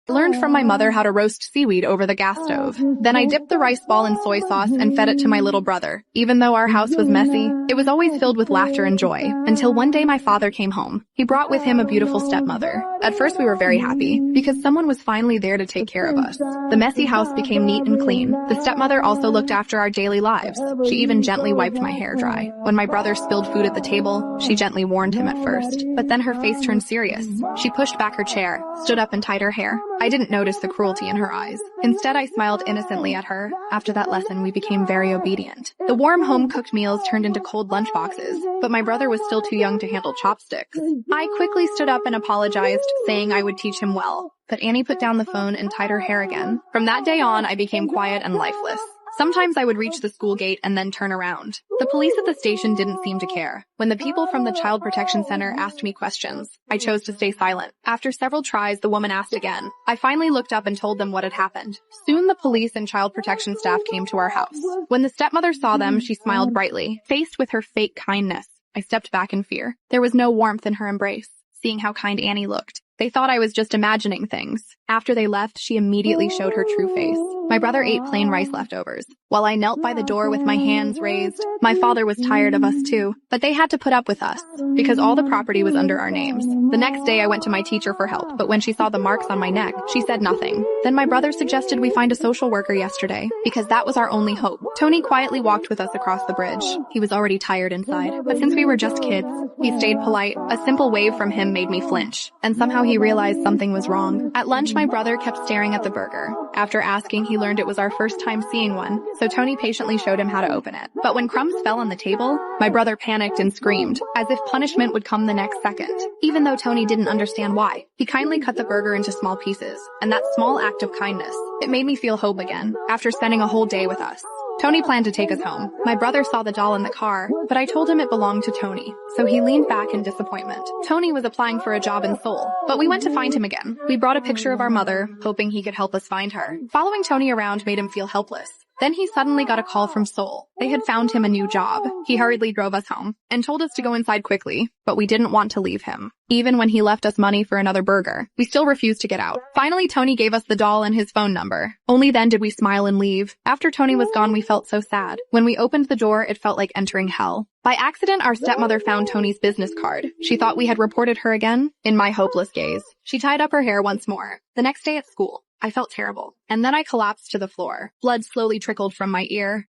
I learned from my mother how to roast seaweed over the gas stove. Then I dipped the rice ball in soy sauce and fed it to my little brother. Even though our house was messy, it was always filled with laughter and joy. Until one day my father came home. He brought with him a beautiful stepmother. At first we were very happy, because someone was finally there to take care of us. The messy house became neat and clean. The stepmother also looked after our daily lives. She even gently wiped my hair dry. When my brother spilled food at the table, she gently warned him at first. But then her face turned serious. She pushed back her chair, stood up and tied her hair. I didn't notice the cruelty in her eyes. Instead, I smiled innocently at her. After that lesson, we became very obedient. The warm home-cooked meals turned into cold lunchboxes, but my brother was still too young to handle chopsticks. I quickly stood up and apologized, saying I would teach him well. But Annie put down the phone and tied her hair again. From that day on, I became quiet and lifeless. Sometimes I would reach the school gate and then turn around. The police at the station didn't seem to care. When the people from the Child Protection Center asked me questions, I chose to stay silent. After several tries, the woman asked again. I finally looked up and told them what had happened. Soon the police and child protection staff came to our house. When the stepmother saw them, she smiled brightly. Faced with her fake kindness, I stepped back in fear. There was no warmth in her embrace. Seeing how kind Annie looked, they thought I was just imagining things. After they left, she immediately showed her true face. My brother ate plain rice leftovers. While I knelt by the door with my hands raised, my father was tired of us too, but they had to put up with us, because all the property was under our names. The next day I went to my teacher for help, but when she saw the marks on my neck, she said nothing. Then my brother suggested we find a social worker yesterday, because that was our only hope. Tony quietly walked with us across the bridge. He was already tired inside, but since we were just kids, he stayed polite. A simple wave from him made me flinch, and somehow he realized something was wrong. At lunch, my brother kept staring at the burger. After asking, he learned it was our first time seeing one, so Tony patiently showed him how to open it. But when crumbs fell on the table, my brother panicked and screamed, as if punishment would come the next second. Even though Tony didn't understand why, he kindly cut the burger into small pieces, and that small act of kindness, it made me feel hope again, after spending a whole day with us. Tony planned to take us home. My brother saw the doll in the car, but I told him it belonged to Tony, so he leaned back in disappointment. Tony was applying for a job in Seoul, but we went to find him again. We brought a picture of our mother, hoping he could help us find her. Following Tony around made him feel helpless. Then he suddenly got a call from Seoul. They had found him a new job. He hurriedly drove us home and told us to go inside quickly, but we didn't want to leave him. Even when he left us money for another burger, we still refused to get out. Finally, Tony gave us the doll and his phone number. Only then did we smile and leave. After Tony was gone, we felt so sad. When we opened the door, it felt like entering hell. By accident, our stepmother found Tony's business card. She thought we had reported her again. In my hopeless gaze, she tied up her hair once more. The next day at school, I felt terrible, and then I collapsed to the floor. Blood slowly trickled from my ear.